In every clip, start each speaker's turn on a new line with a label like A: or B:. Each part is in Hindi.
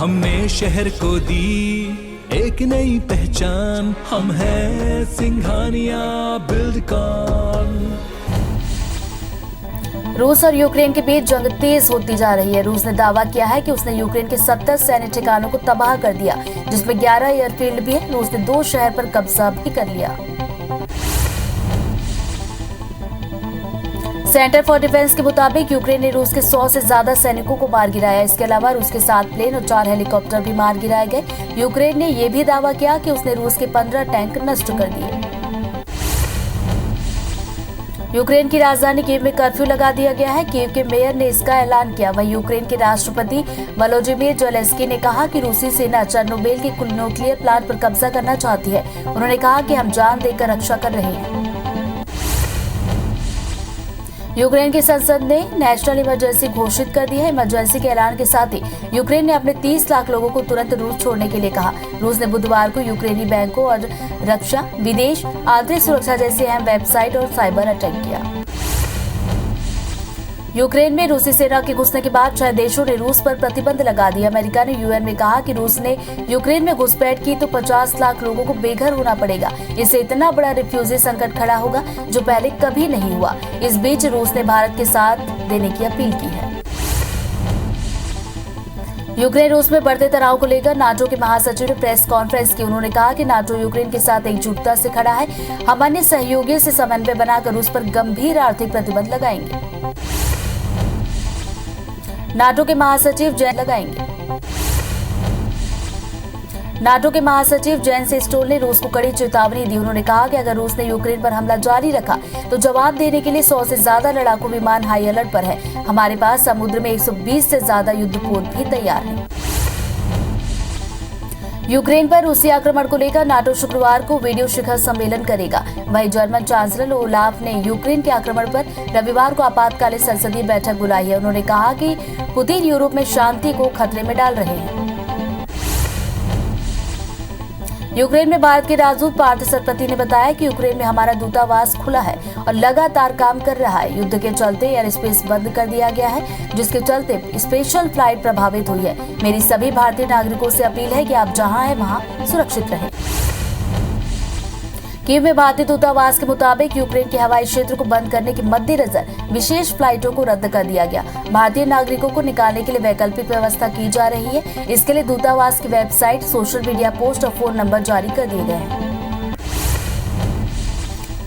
A: हमने शहर को दी एक नई पहचान, हम हैं सिंघानिया बिल्डकॉन।
B: रूस और यूक्रेन के बीच जंग तेज होती जा रही है। रूस ने दावा किया है कि उसने यूक्रेन के 70 सैन्य ठिकानों को तबाह कर दिया, जिसमें 11 एयरफील्ड भी है। रूस ने 2 शहर पर कब्जा भी कर लिया। सेंटर फॉर डिफेंस के मुताबिक यूक्रेन ने रूस के 100 से ज्यादा सैनिकों को मार गिराया। इसके अलावा रूस के 7 प्लेन और 4 हेलीकॉप्टर भी मार गिराए गए। यूक्रेन ने यह भी दावा किया कि उसने रूस के 15 टैंक नष्ट कर दिए। यूक्रेन की राजधानी कीव में कर्फ्यू लगा दिया गया है। कीव के मेयर ने इसका ऐलान किया। वहीं यूक्रेन के राष्ट्रपति वोलोदिमीर ज़ेलेंस्की ने कहा कि रूसी सेना चेर्नोबिल के न्यूक्लियर प्लांट पर कब्जा करना चाहती है। उन्होंने कहा कि हम जान देकर रक्षा कर रहे हैं। यूक्रेन की संसद ने नेशनल इमरजेंसी घोषित कर दी है। इमरजेंसी के ऐलान के साथ ही यूक्रेन ने अपने 30 लाख लोगों को तुरंत रूस छोड़ने के लिए कहा। रूस ने बुधवार को यूक्रेनी बैंकों और रक्षा, विदेश, आंतरिक सुरक्षा जैसी अहम वेबसाइट और साइबर अटैक किया। यूक्रेन में रूसी सेना के घुसने के बाद 6 देशों ने रूस पर प्रतिबंध लगा दिया। अमेरिका ने यूएन में कहा कि रूस ने यूक्रेन में घुसपैठ की तो 50 लाख लोगों को बेघर होना पड़ेगा। इससे इतना बड़ा रिफ्यूजी संकट खड़ा होगा जो पहले कभी नहीं हुआ। इस बीच रूस ने भारत के साथ देने की अपील की है। यूक्रेन रूस में बढ़ते तनाव को लेकर नाटो के महासचिव ने प्रेस कॉन्फ्रेंस की। उन्होंने कहा कि नाटो यूक्रेन के साथ एकजुटता से खड़ा है। हम अन्य सहयोगियों से समन्वय बनाकर रूस पर गंभीर आर्थिक प्रतिबंध लगाएंगे। नाटो के महासचिव जेन्स स्टोल ने रूस को कड़ी चेतावनी दी। उन्होंने कहा कि अगर रूस ने यूक्रेन पर हमला जारी रखा तो जवाब देने के लिए 100 से ज्यादा लड़ाकू विमान हाई अलर्ट पर है। हमारे पास समुद्र में 120 से ज्यादा युद्धपोत भी तैयार हैं। यूक्रेन पर रूसी आक्रमण को लेकर नाटो शुक्रवार को वीडियो शिखर सम्मेलन करेगा। वहीं जर्मन चांसलर ओलाफ ने यूक्रेन के आक्रमण पर रविवार को आपातकालीन संसदीय बैठक बुलाई है। उन्होंने कहा कि पुतिन यूरोप में शांति को खतरे में डाल रहे हैं। यूक्रेन में भारत के राजदूत पार्थ सरपति ने बताया कि यूक्रेन में हमारा दूतावास खुला है और लगातार काम कर रहा है। युद्ध के चलते एयर स्पेस बंद कर दिया गया है, जिसके चलते स्पेशल फ्लाइट प्रभावित हुई है। मेरी सभी भारतीय नागरिकों से अपील है कि आप जहां हैं वहां सुरक्षित रहें। कीव में भारतीय दूतावास के मुताबिक यूक्रेन के हवाई क्षेत्र को बंद करने के मद्देनजर विशेष फ्लाइटों को रद्द कर दिया गया। भारतीय नागरिकों को निकालने के लिए वैकल्पिक व्यवस्था की जा रही है। इसके लिए दूतावास की वेबसाइट, सोशल मीडिया पोस्ट और फोन नंबर जारी कर दिए गए हैं।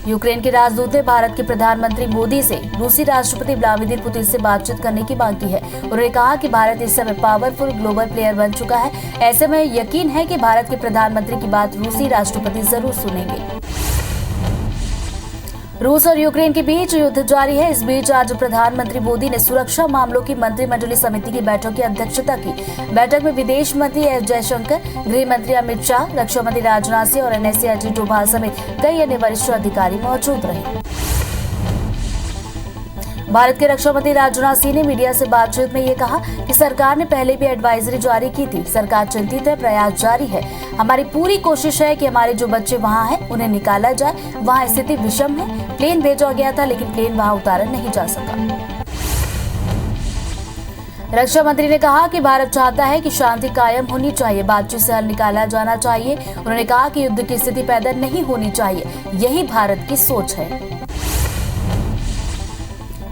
B: यूक्रेन के राजदूत ने भारत के प्रधानमंत्री मोदी से रूसी राष्ट्रपति व्लादिमीर पुतिन से बातचीत करने की मांग की है। उन्होंने कहा कि भारत इस समय पावरफुल ग्लोबल प्लेयर बन चुका है। ऐसे में यकीन है कि भारत के प्रधानमंत्री की बात रूसी राष्ट्रपति जरूर सुनेंगे। रूस और यूक्रेन के बीच युद्ध जारी है। इस बीच आज प्रधानमंत्री मोदी ने सुरक्षा मामलों की मंत्रिमंडलीय समिति की बैठक की अध्यक्षता की। बैठक में विदेश मंत्री एस जयशंकर, गृह मंत्री अमित शाह, रक्षा मंत्री राजनाथ सिंह और एनएसए अजीत डोभाल समेत कई अन्य वरिष्ठ अधिकारी मौजूद रहे। भारत के रक्षा मंत्री राजनाथ सिंह ने मीडिया से बातचीत में ये कहा कि सरकार ने पहले भी एडवाइजरी जारी की थी। सरकार चिंतित है, प्रयास जारी है। हमारी पूरी कोशिश है कि हमारे जो बच्चे वहां हैं उन्हें निकाला जाए। वहां स्थिति विषम है। प्लेन भेजा गया था लेकिन प्लेन वहां उतारा नहीं जा सका। रक्षा मंत्री ने कहा कि भारत चाहता है कि शांति कायम होनी चाहिए, बातचीत से हल निकाला जाना चाहिए। उन्होंने कहा कि युद्ध की स्थिति पैदा नहीं होनी चाहिए। यही भारत की सोच है।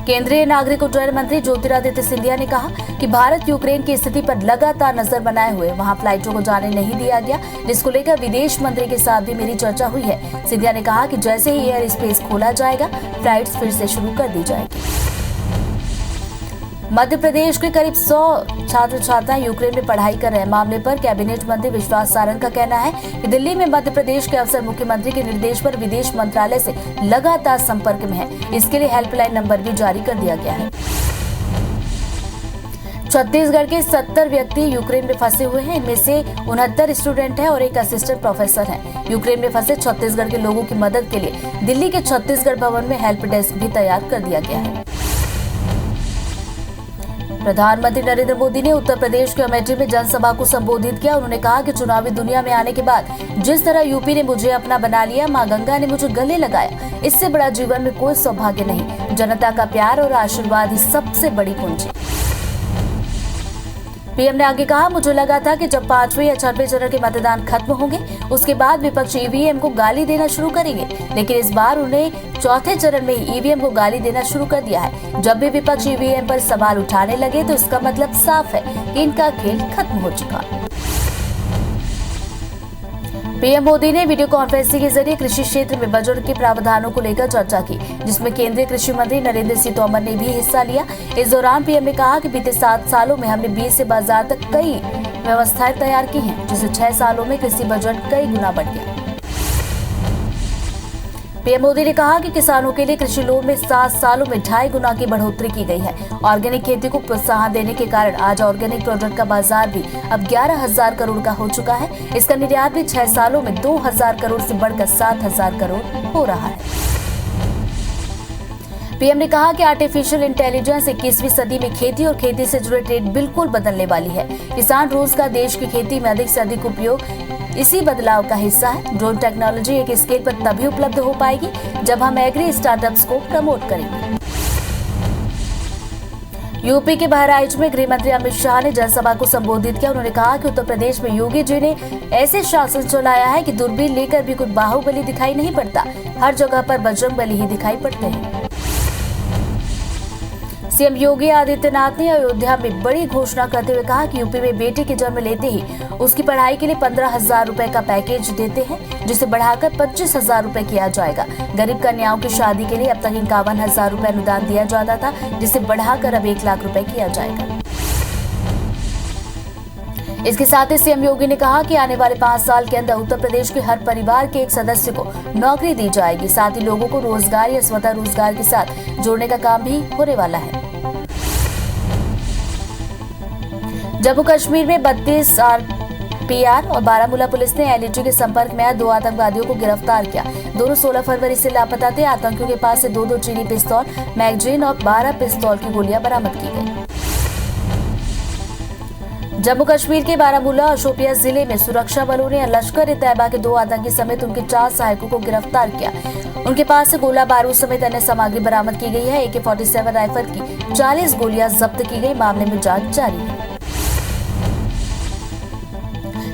B: केंद्रीय नागरिक उड्डयन मंत्री ज्योतिरादित्य सिंधिया ने कहा कि भारत यूक्रेन की स्थिति पर लगातार नजर बनाए हुए वहां फ्लाइटों को जाने नहीं दिया गया, जिसको लेकर विदेश मंत्री के साथ भी मेरी चर्चा हुई है। सिंधिया ने कहा कि जैसे ही एयर स्पेस खोला जाएगा, फ्लाइट्स फिर से शुरू कर दी जाएगी। मध्य प्रदेश के करीब 100 छात्र छात्राएं यूक्रेन में पढ़ाई कर रहे हैं। मामले पर कैबिनेट मंत्री विश्वास सारंग का कहना है कि दिल्ली में मध्य प्रदेश के अफसर मुख्यमंत्री के निर्देश पर विदेश मंत्रालय से लगातार संपर्क में है। इसके लिए हेल्पलाइन नंबर भी जारी कर दिया गया है। छत्तीसगढ़ के 70 व्यक्ति यूक्रेन में फंसे हुए हैं। इनमें से 69 स्टूडेंट हैं और एक असिस्टेंट प्रोफेसर हैं। यूक्रेन में फंसे छत्तीसगढ़ के लोगों की मदद के लिए दिल्ली के छत्तीसगढ़ भवन में हेल्प डेस्क भी तैयार कर दिया गया है। प्रधानमंत्री नरेंद्र मोदी ने उत्तर प्रदेश के अमेठी में जनसभा को संबोधित किया। उन्होंने कहा कि चुनावी दुनिया में आने के बाद जिस तरह यूपी ने मुझे अपना बना लिया, मां गंगा ने मुझे गले लगाया, इससे बड़ा जीवन में कोई सौभाग्य नहीं। जनता का प्यार और आशीर्वाद ही सबसे बड़ी पूंजी। पीएम ने आगे कहा, मुझे लगा था कि जब 5वें या 6वें चरण के मतदान खत्म होंगे उसके बाद विपक्ष ईवीएम को गाली देना शुरू करेंगे, लेकिन इस बार उन्हें चौथे चरण में ही ईवीएम को गाली देना शुरू कर दिया है। जब भी विपक्ष ईवीएम पर सवाल उठाने लगे तो इसका मतलब साफ है कि इनका खेल खत्म हो चुका। पीएम मोदी ने वीडियो कॉन्फ्रेंसिंग के जरिए कृषि क्षेत्र में बजट के प्रावधानों को लेकर चर्चा की, जिसमें केंद्रीय कृषि मंत्री नरेंद्र सिंह तोमर ने भी हिस्सा लिया। इस दौरान पीएम ने कहा कि बीते 7 सालों में हमने बीज से बाजार तक कई व्यवस्थाएं तैयार की हैं, जिससे 6 सालों में कृषि बजट कई गुना बढ़ गया। पीएम मोदी ने कहा कि किसानों के लिए कृषि लोन में 7 सालों में 2.5 गुना की बढ़ोतरी की गई है। ऑर्गेनिक खेती को प्रोत्साहन देने के कारण आज ऑर्गेनिक प्रोडक्ट का बाजार भी अब 11,000 करोड़ का हो चुका है। इसका निर्यात भी 6 सालों में 2,000 करोड़ से बढ़कर 7,000 करोड़ हो रहा है। पीएम ने कहा कि आर्टिफिशियल इंटेलिजेंस 21वीं सदी में खेती और खेती से जुड़े ट्रेड बिल्कुल बदलने वाली है। किसान रोज का देश की खेती में अधिक से अधिक उपयोग इसी बदलाव का हिस्सा है। ड्रोन टेक्नोलॉजी एक स्केल पर तभी उपलब्ध हो पाएगी जब हम एग्री स्टार्टअप्स को प्रमोट करेंगे। यूपी के बहराइच में गृह मंत्री अमित शाह ने जनसभा को संबोधित किया। उन्होंने कहा कि उत्तर प्रदेश में योगी जी ने ऐसे शासन चलाया है कि दूरबीन लेकर भी कोई बाहुबली दिखाई नहीं पड़ता, हर जगह पर बजरंगबली ही दिखाई पड़ते हैं। सीएम योगी आदित्यनाथ ने अयोध्या में बड़ी घोषणा करते हुए कहा कि यूपी में बेटी के जन्म लेते ही उसकी पढ़ाई के लिए 15,000 रुपए का पैकेज देते हैं, जिसे बढ़ाकर 25,000 रुपए किया जाएगा। गरीब कन्याओं की शादी के लिए अब तक 51,000 रुपए अनुदान दिया जाता था, जिसे बढ़ाकर अब 1 लाख रुपए किया जाएगा। इसके साथ ही सीएम योगी ने कहा कि आने वाले 5 साल के अंदर उत्तर प्रदेश के हर परिवार के एक सदस्य को नौकरी दी जाएगी। साथ ही लोगों को रोजगार या स्वतः रोजगार के साथ जोड़ने का काम भी होने वाला है। जम्मू कश्मीर में 32 आरपीआर और बारामूला पुलिस ने एलईटी के संपर्क में आए 2 आतंकवादियों को गिरफ्तार किया। दोनों 16 फरवरी से लापता थे। आतंकियों के पास से 2 चीनी पिस्तौल, मैगजीन और 12 पिस्तौल की गोलियां बरामद की गई। जम्मू कश्मीर के बारामूला और शोपियां जिले में सुरक्षा बलों ने लश्कर-ए-तैयबा के 2 आतंकी समेत उनके 4 सहायकों को गिरफ्तार किया। उनके पास से गोला बारूद समेत अन्य सामग्री बरामद की गई है। AK-47 राइफल की 40 गोलियां जब्त की गई। मामले में जांच जारी है।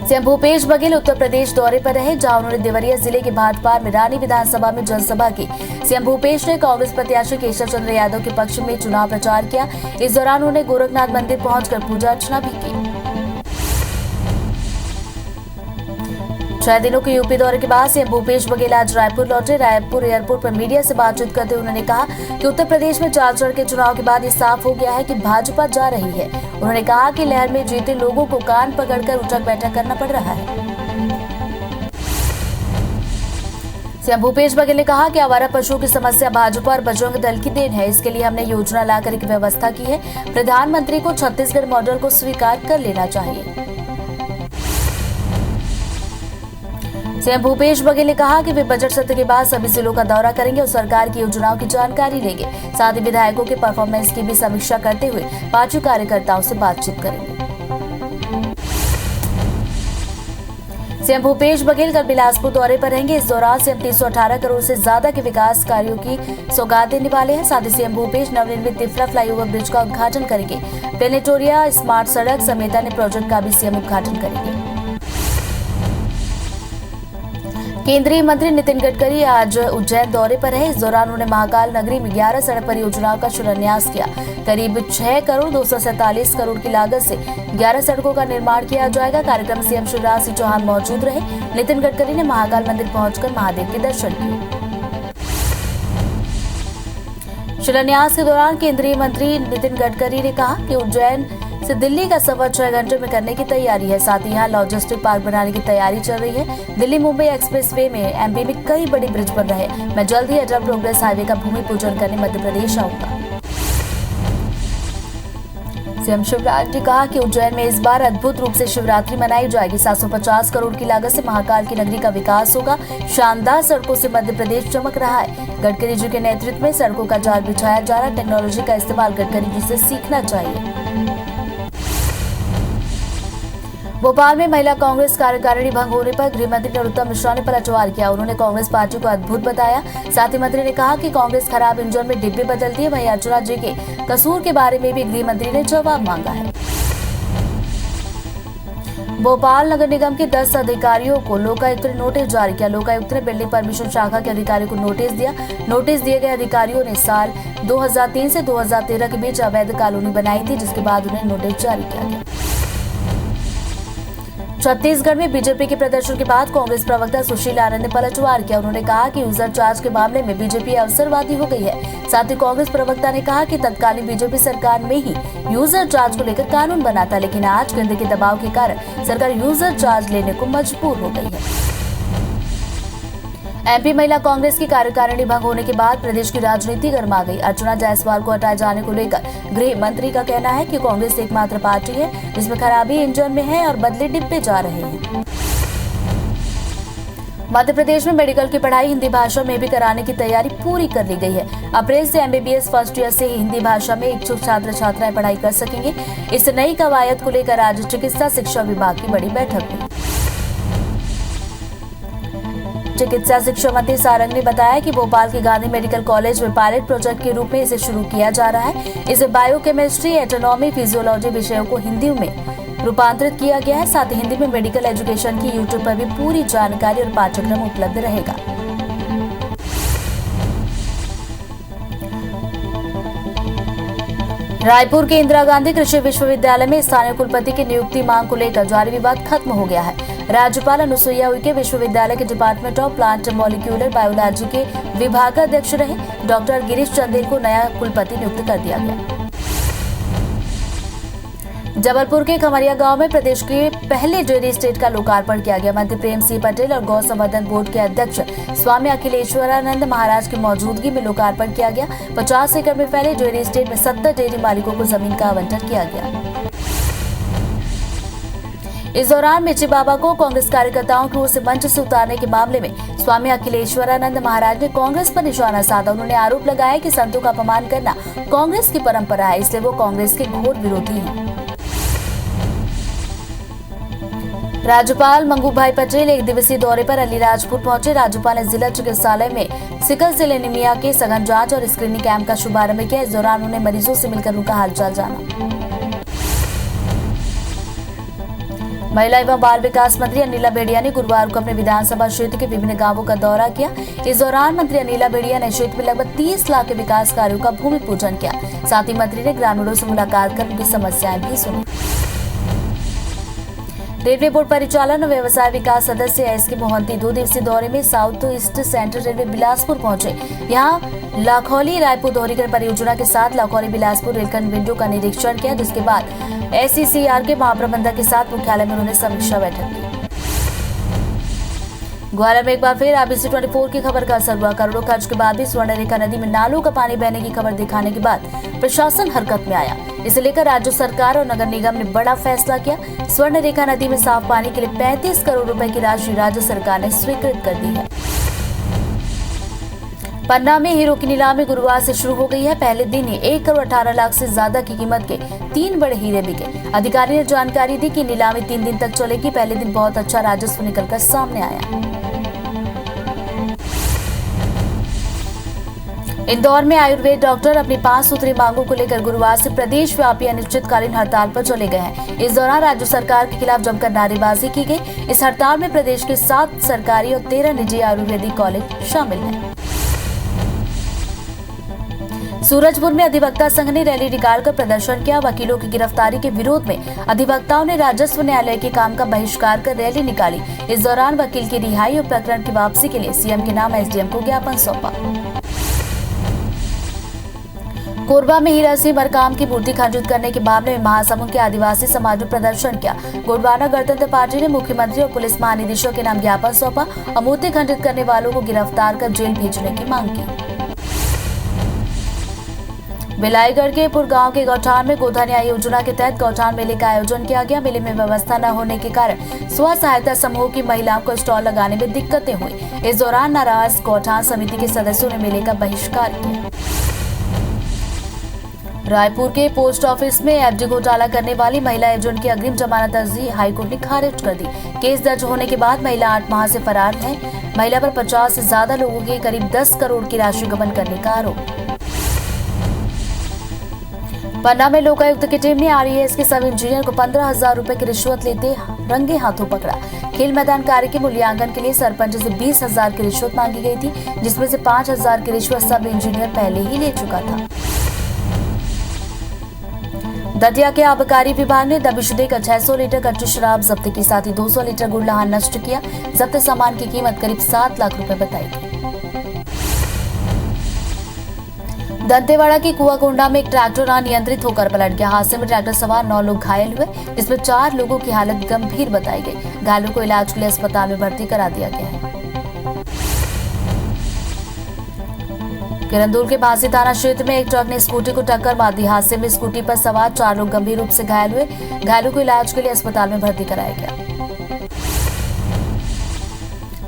B: सीएम भूपेश बघेल उत्तर प्रदेश दौरे पर रहे, जहां उन्होंने देवरिया जिले के भाटपार में रानी विधानसभा में जनसभा की। सीएम भूपेश ने कांग्रेस प्रत्याशी केशव चंद्र यादव के पक्ष में चुनाव प्रचार किया। इस दौरान उन्होंने गोरखनाथ मंदिर पहुंचकर पूजा अर्चना भी की। 6 दिनों के यूपी दौरे के बाद सीएम भूपेश बघेल आज रायपुर लौटे। रायपुर एयरपोर्ट पर मीडिया से बातचीत करते हुए उन्होंने कहा कि उत्तर प्रदेश में 4 चरण के चुनाव के बाद ये साफ हो गया है कि भाजपा जा रही है। उन्होंने कहा कि लहर में जीते लोगों को कान पकड़कर उठक बैठक करना पड़ रहा है। सीएम भूपेश बघेल ने कहा कि आवारा पशुओं की समस्या भाजपा और बजरंग दल की देन है। इसके लिए हमने योजना लाकर एक व्यवस्था की है। प्रधानमंत्री को छत्तीसगढ़ मॉडल को स्वीकार कर लेना चाहिए। सीएम भूपेश बघेल ने कहा कि वे बजट सत्र के बाद सभी जिलों का दौरा करेंगे और सरकार की योजनाओं की जानकारी लेंगे। साथ ही विधायकों के परफॉर्मेंस की भी समीक्षा करते हुए पार्टी कार्यकर्ताओं से बातचीत करेंगे। सीएम भूपेश बघेल कल बिलासपुर दौरे पर रहेंगे। इस दौरान सीएम 318 करोड़ से ज्यादा के विकास कार्यों की सौगात देने वाले हैं। साथ ही सीएम भूपेश नवनिर्मित तिफला फ्लाईओवर ब्रिज का उद्घाटन करेंगे। प्लेनेटोरिया स्मार्ट सड़क समेत अन्य प्रोजेक्ट का भी सीएम उद्घाटन करेंगे। केंद्रीय मंत्री नितिन गडकरी आज उज्जैन दौरे पर रहे। इस दौरान उन्होंने महाकाल नगरी में 11 सड़क परियोजनाओं का शिलान्यास किया। करीब 6 करोड़ 247 करोड़ की लागत से 11 सड़कों का निर्माण किया जाएगा। कार्यक्रम में सीएम शिवराज सिंह चौहान मौजूद रहे। नितिन गडकरी ने महाकाल मंदिर पहुंचकर महादेव के दर्शन किए। शिलान्यास के दौरान केंद्रीय मंत्री नितिन गडकरी ने कहा कि उज्जैन से दिल्ली का सफर 6 घंटे में करने की तैयारी है। साथ ही यहाँ लॉजिस्टिक पार्क बनाने की तैयारी चल रही है। दिल्ली मुंबई एक्सप्रेसवे में एमपी में कई बड़े ब्रिज बन रहे हैं। मैं जल्द ही अटल प्रोग्रेस हाईवे का भूमि पूजन करने मध्य प्रदेश आऊंगा। सीएम शिवराज ने कहा कि उज्जैन में इस बार अद्भुत रूप से शिवरात्रि मनाई जाएगी। 750 करोड़ की लागत से महाकाल की नगरी का विकास होगा। शानदार सड़कों से मध्य प्रदेश चमक रहा है। गडकरी जी के नेतृत्व में सड़कों का जाल बिछाया जा रहा है। टेक्नोलॉजी का इस्तेमाल गडकरी जी से सीखना चाहिए। भोपाल में महिला कांग्रेस कार्यकारिणी भंग होने पर गृह मंत्री नरोत्तम मिश्रा ने पलटवार किया। उन्होंने कांग्रेस पार्टी को अद्भुत बताया। साथ ही मंत्री ने कहा कि कांग्रेस खराब इंजन में डिब्बे बदलती है। वहीं अर्चना जी के कसूर के बारे में भी गृह मंत्री ने जवाब मांगा है। भोपाल नगर निगम के 10 अधिकारियों को लोकायुक्त ने नोटिस जारी किया। लोकायुक्त ने बिल्डिंग परमिशन शाखा के अधिकारियों को नोटिस दिया। नोटिस दिए गए अधिकारियों ने साल 2003 से 2013 के बीच अवैध कॉलोनी बनाई थी, जिसके बाद उन्हें नोटिस जारी किया गया। छत्तीसगढ़ में बीजेपी के प्रदर्शन के बाद कांग्रेस प्रवक्ता सुशील आनंद ने पलटवार किया। उन्होंने कहा कि यूजर चार्ज के मामले में बीजेपी अवसरवादी हो गई है। साथ ही कांग्रेस प्रवक्ता ने कहा कि तत्कालीन बीजेपी सरकार में ही यूजर चार्ज को लेकर कानून बना था, लेकिन आज केंद्र के दबाव के कारण सरकार यूजर चार्ज लेने को मजबूर हो गई है। एमपी महिला कांग्रेस की कार्यकारिणी भंग होने के बाद प्रदेश की राजनीति गर्मा गई। अर्चना जायसवाल को हटाए जाने को लेकर गृह मंत्री का कहना है कि कांग्रेस एकमात्र पार्टी है जिसमें खराबी इंजन में है और बदले डिब्बे जा रहे हैं। मध्य प्रदेश में मेडिकल की पढ़ाई हिंदी भाषा में भी कराने की तैयारी पूरी कर ली गई है। अप्रैल से एमबीबीएस फर्स्ट ईयर से ही हिंदी भाषा में इच्छुक छात्र छात्राएं पढ़ाई कर सकेंगे। इस नई कवायद को लेकर आज चिकित्सा शिक्षा विभाग की बड़ी बैठक हुई। चिकित्सा शिक्षा मंत्री सारंग ने बताया कि भोपाल के गांधी मेडिकल कॉलेज में पायलट प्रोजेक्ट के रूप में इसे शुरू किया जा रहा है। इसे बायोकेमिस्ट्री, एटोनॉमी, फिजियोलॉजी विषयों को हिंदी में रूपांतरित किया गया है। साथ ही हिंदी में मेडिकल एजुकेशन की यूट्यूब पर भी पूरी जानकारी और पाठ्यक्रम उपलब्ध रहेगा। रायपुर के इंदिरा गांधी कृषि विश्वविद्यालय में स्थानीय कुलपति की नियुक्ति मांग को लेकर जारी विवाद खत्म हो गया है। राज्यपाल अनुसुईया उइके विश्वविद्यालय के department of plant molecular biology के विभागाध्यक्ष रहे। डॉक्टर गिरीश चंदेल को नया कुलपति नियुक्त कर दिया गया। जबलपुर के खमरिया गांव में प्रदेश के पहले डेयरी स्टेट का लोकार्पण किया गया। मंत्री प्रेम सिंह पटेल और गौ संवर्धन बोर्ड के अध्यक्ष स्वामी अखिलेश्वरानंद महाराज की मौजूदगी में लोकार्पण किया गया। 50 एकड़ में फैले डेयरी स्टेट में 70 डेयरी मालिकों को जमीन का आवंटन किया गया। इस दौरान मिर्ची बाबा को कांग्रेस कार्यकर्ताओं की ओर से मंच से उतारने के मामले में स्वामी अखिलेश्वरानंद महाराज ने कांग्रेस पर निशाना साधा। उन्होंने आरोप लगाया कि संतों का अपमान करना कांग्रेस की परंपरा है, इसलिए वो कांग्रेस के घोर विरोधी हैं। राज्यपाल मंगू भाई पटेल एक दिवसीय दौरे पर अलीराजपुर पहुंचे। राज्यपाल ने जिला चिकित्सालय में सिकल सेल एनीमिया के सघन जांच और स्क्रीनिंग कैंप का शुभारंभ किया। इस दौरान उन्होंने मरीजों से मिलकर उनका हालचाल जाना। महिला एवं बाल विकास मंत्री अनिला भेड़िया ने गुरुवार को अपने विधानसभा क्षेत्र के विभिन्न गांवों का दौरा किया। इस दौरान मंत्री अनिला भेड़िया ने क्षेत्र में लगभग 30 लाख के विकास कार्यों का भूमि पूजन किया। साथ ही मंत्री ने ग्रामीणों से मुलाकात कर उनकी समस्याएं भी सुनी। रेलवे बोर्ड परिचालन और व्यवसाय विकास सदस्य एसके मोहंती 2 दिवसीय दौरे में south east central railway Bilaspur पहुंचे। यहां लाखौली रायपुर दोहरीकरण परियोजना के साथ लाखौली बिलासपुर रेलखंड विंडो का निरीक्षण किया, जिसके बाद एसईसीआर के महाप्रबंधक के साथ मुख्यालय में उन्होंने समीक्षा बैठक की। ग्वालियर में एक बार फिर आईबीसी 24 की खबर का असर हुआ। करोड़ों खर्च के बाद भी स्वर्णरेखा नदी में नालों का पानी बहने की खबर दिखाने के बाद प्रशासन हरकत में आया। इसे लेकर राज्य सरकार और नगर निगम ने बड़ा फैसला किया। स्वर्णरेखा नदी में साफ पानी के लिए 35 करोड़ रुपए की राशि राज्य सरकार ने स्वीकृत कर दी है। पन्ना में हीरो की नीलामी गुरुवार से शुरू हो गई है। पहले दिन ही 1 करोड़ 18 लाख से ज्यादा की कीमत के 3 बड़े हीरे बिके। अधिकारी ने जानकारी दी कि नीलामी 3 दिन तक चलेगी। पहले दिन बहुत अच्छा राजस्व निकलकर सामने आया। इंदौर में आयुर्वेद डॉक्टर अपनी 5 सूत्री मांगों को लेकर गुरुवार से प्रदेश व्यापी अनिश्चितकालीन हड़ताल पर चले गए हैं। इस दौरान राज्य सरकार के खिलाफ जमकर नारेबाजी की गई। इस हड़ताल में प्रदेश के 7 सरकारी और 13 निजी आयुर्वेदिक कॉलेज शामिल हैं। सूरजपुर में अधिवक्ता संघ ने रैली निकालकर प्रदर्शन किया। वकीलों की गिरफ्तारी के विरोध में अधिवक्ताओं ने राजस्व न्यायालय के काम का बहिष्कार कर रैली निकाली। इस दौरान वकील की रिहाई और प्रकरण की वापसी के लिए सीएम के नाम एसडीएम को ज्ञापन सौंपा। कोरबा में हीरा सिंह मरकाम की मूर्ति खंडित करने के मामले में महासमुंद के आदिवासी समाज ने प्रदर्शन किया। गोंडवाना गणतंत्र पार्टी ने मुख्यमंत्री और पुलिस महानिदेशक के नाम ज्ञापन सौंपा और मूर्ति खंडित करने वालों को गिरफ्तार कर जेल भेजने की मांग की। बिलाईगढ़ के पुरगांव के गौठान में गोधन न्याय योजना के तहत गौठान मेले का आयोजन किया गया। मेले में व्यवस्था न होने के कारण स्व सहायता समूह की महिलाओं को स्टॉल लगाने में दिक्कतें हुई। इस दौरान नाराज गौठान समिति के सदस्यों ने मेले का बहिष्कार किया। रायपुर के पोस्ट ऑफिस में एफडी घोटाला करने वाली महिला एजेंट की अग्रिम जमानत अर्जी हाईकोर्ट ने खारिज कर दी। केस दर्ज होने के बाद महिला 8 माह से फरार है। महिला पर 50 से ज्यादा लोगों के करीब 10 करोड़ की राशि गबन करने का आरोप। पन्ना में लोकायुक्त की टीम ने आरईएस के सब इंजीनियर को 15,000 रुपए की रिश्वत लेते रंगे हाथों पकड़ा। खेल मैदान कार्य के मूल्यांकन के लिए सरपंच से 20,000 की रिश्वत मांगी गई थी, जिसमें से 5,000 की रिश्वत सब इंजीनियर पहले ही ले चुका था। दतिया के आबकारी विभाग ने दबिश देकर 600 लीटर कच्ची शराब जब्त की, साथ ही 200 लीटर गुड़ लहान नष्ट किया। जब्त सामान की कीमत करीब 7 लाख रुपए बताई गई। दंतेवाड़ा की कुआकोंडा में एक ट्रैक्टर अनियंत्रित होकर पलट गया। हादसे में ट्रैक्टर सवार 9 लोग घायल हुए, जिसमें 4 लोगों की हालत गंभीर बताई गई। घायलों को इलाज के लिए अस्पताल में भर्ती करा दिया गया है। किरंदुल के भांसी थाना क्षेत्र में एक ट्रक ने स्कूटी को टक्कर मार दी। हादसे में स्कूटी पर सवार 4 लोग गंभीर रूप से घायल हुए। घायलों को इलाज के लिए अस्पताल में भर्ती कराया गया।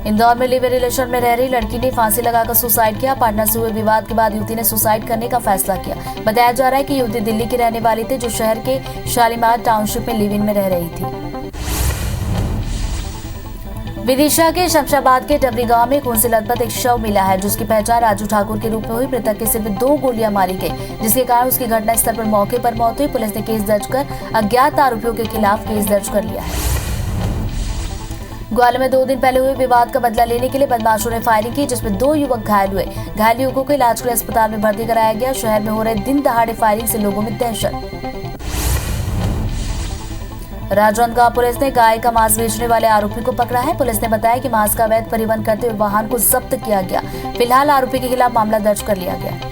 B: इंदौर में लिव इन रिलेशन में रह रही लड़की ने फांसी लगाकर सुसाइड किया। पार्टनर से हुए विवाद के बाद युवती ने सुसाइड करने का फैसला किया। बताया जा रहा है कि युवती दिल्ली की रहने वाली थी, जो शहर के शालीमार टाउनशिप में लिव इन में रह रही थी। विदिशा के शमशाबाद के डबरी गांव में खून से लथपथ एक शव मिला है, जिसकी पहचान राजू ठाकुर के रूप में हुई। मृतक के सिर में 2 गोलियां मारी गई, जिसके कारण उसकी घटनास्थल पर मौके पर मौत हुई। पुलिस ने केस दर्ज कर अज्ञात आरोपियों के खिलाफ केस दर्ज कर लिया है। ग्वालियर में 2 दिन पहले हुए विवाद का बदला लेने के लिए बदमाशों ने फायरिंग की, जिसमें 2 युवक घायल हुए। घायल युवकों को इलाज के लिए अस्पताल में भर्ती कराया गया। शहर में हो रहे दिन दहाड़े फायरिंग से लोगों में दहशत। राजनांदगांव पुलिस ने गाय का मांस बेचने वाले आरोपी को पकड़ा है। पुलिस ने बताया कि मांस का अवैध परिवहन करते हुए वाहन को जब्त किया गया। फिलहाल आरोपी के खिलाफ मामला दर्ज कर लिया गया।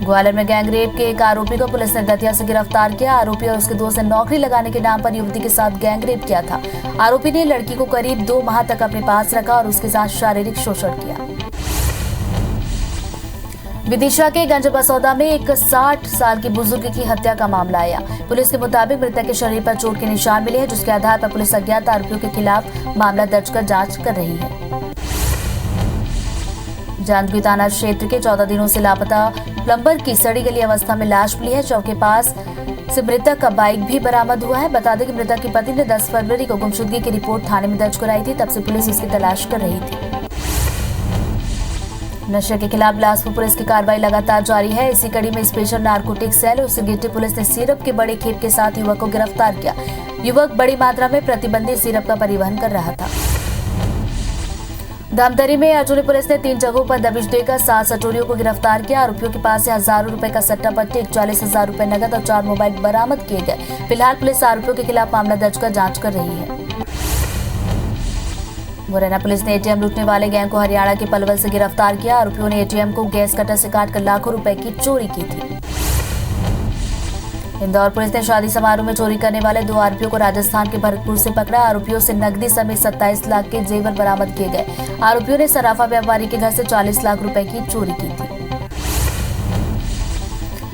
B: ग्वालियर में गैंगरेप के एक आरोपी को पुलिस ने दतिया से गिरफ्तार किया। आरोपी और उसके दोस्त ने नौकरी लगाने के नाम पर युवती के साथ गैंगरेप किया था। आरोपी ने लड़की को करीब 2 माह तक अपने पास रखा और उसके साथ शारीरिक शोषण किया। विदिशा के गंज बसौदा में एक 60 साल की बुजुर्ग की हत्या का मामला आया। पुलिस के मुताबिक मृतक के शरीर पर चोट के निशान मिले हैं, जिसके आधार पर पुलिस अज्ञात आरोपियों के खिलाफ मामला दर्ज कर जांच कर रही है। जांजगीर थाना क्षेत्र के 14 दिनों से लापता प्लम्बर की सड़ी गली अवस्था में लाश मिली है। चौक के पास से मृतक का बाइक भी बरामद हुआ है। बता दें कि मृतक की पत्नी ने 10 फरवरी को गुमशुदगी की रिपोर्ट थाने में दर्ज कराई थी। तब से पुलिस उसकी तलाश कर रही थी। नशे के खिलाफ बिलासपुर पुलिस की कार्रवाई लगातार जारी है। इसी कड़ी में स्पेशल नारकोटिक सेल और सिगरेटी पुलिस ने सिरप के बड़े खेप के साथ युवक को गिरफ्तार किया। युवक बड़ी मात्रा में प्रतिबंधित सिरप का परिवहन कर रहा था। धमतरी में अर्जुनी पुलिस ने 3 जगहों पर दबिश देकर 7 सटोरियों को गिरफ्तार किया। आरोपियों के पास से हजारों रुपए का सट्टा पट्टी, 41,000 रुपए नकद और 4 मोबाइल बरामद किए गए। फिलहाल पुलिस आरोपियों के खिलाफ मामला दर्ज कर जांच कर रही है। मुरैना पुलिस ने एटीएम लूटने वाले गैंग को हरियाणा के पलवल से गिरफ्तार किया। आरोपियों ने एटीएम को गैस कटर से काटकर लाखों रुपए की चोरी की थी। इंदौर पुलिस ने शादी समारोह में चोरी करने वाले 2 आरोपियों को राजस्थान के भरतपुर से पकड़ा। आरोपियों से नकदी समेत 27 लाख के जेवर बरामद किए गए। आरोपियों ने सराफा व्यापारी के घर से 40 लाख रुपए की चोरी की थी।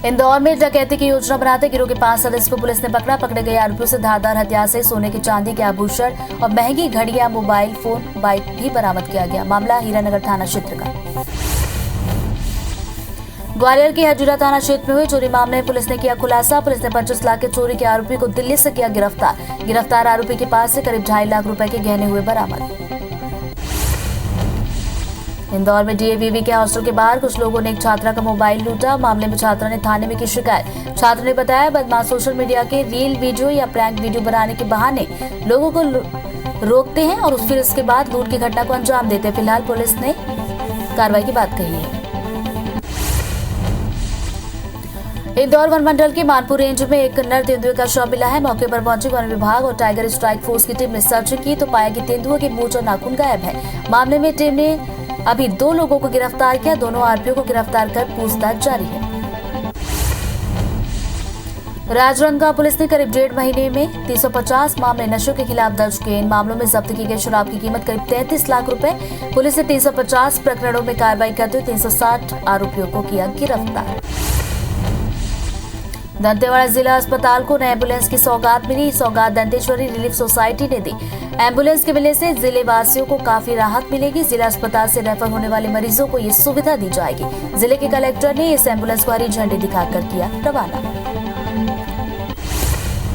B: इंदौर में डकैती की योजना बनाते गिरोह के 5 सदस्य को पुलिस ने पकड़ा। पकड़े गए आरोपियों से धारदार हथियार से सोने की चांदी के आभूषण और महंगी घड़ियां, मोबाइल फोन, बाइक भी बरामद किया गया। मामला हीरानगर थाना क्षेत्र का। ग्वालियर के हजूरा थाना क्षेत्र में हुए चोरी मामले में पुलिस ने किया खुलासा। पुलिस ने 25 लाख के चोरी के आरोपी को दिल्ली से किया गिरफ्तार। गिरफ्तार आरोपी के पास से करीब 2.5 लाख रुपए के गहने हुए बरामद। इंदौर में डीएवीवी के हॉस्टल के बाहर कुछ लोगों ने एक छात्रा का मोबाइल लूटा। मामले में छात्रा ने थाने में की शिकायत। छात्र ने बताया, बदमाश सोशल मीडिया के रील वीडियो या प्रैंक वीडियो बनाने के बहाने लोगों को रोकते हैं और फिर उसके बाद लूट की घटना को अंजाम देते हैं। फिलहाल पुलिस ने कार्रवाई की बात कही है। इंदौर वन मंडल के मानपुर रेंज में एक नर तेंदुए का शव मिला है। मौके पर पहुंची वन विभाग और टाइगर स्ट्राइक फोर्स की टीम ने सर्च की तो पाया कि तेंदुए के मूंछ और नाखून गायब है। मामले में टीम ने अभी 2 लोगों को गिरफ्तार किया। दोनों आरोपियों को गिरफ्तार कर पूछताछ जारी है। राजनांदगांव पुलिस ने करीब 1.5 महीने में 350 मामले नशे के खिलाफ दर्ज किए। इन मामलों में जब्त की गई शराब की कीमत करीब 33 लाख रुपए। पुलिस ने 350 प्रकरणों में कार्रवाई करते हुए 360 आरोपियों को किया गिरफ्तार। दंतेवाड़ा जिला अस्पताल को नई एम्बुलेंस की सौगात मिली। सौगात दंतेश्वरी रिलीफ सोसाइटी ने दी। एम्बुलेंस के मिलने से जिले वासियों को काफी राहत मिलेगी। जिला अस्पताल से रेफर होने वाले मरीजों को ये सुविधा दी जाएगी। जिले के कलेक्टर ने इस एम्बुलेंस को हरी झंडी दिखाकर किया रवाना।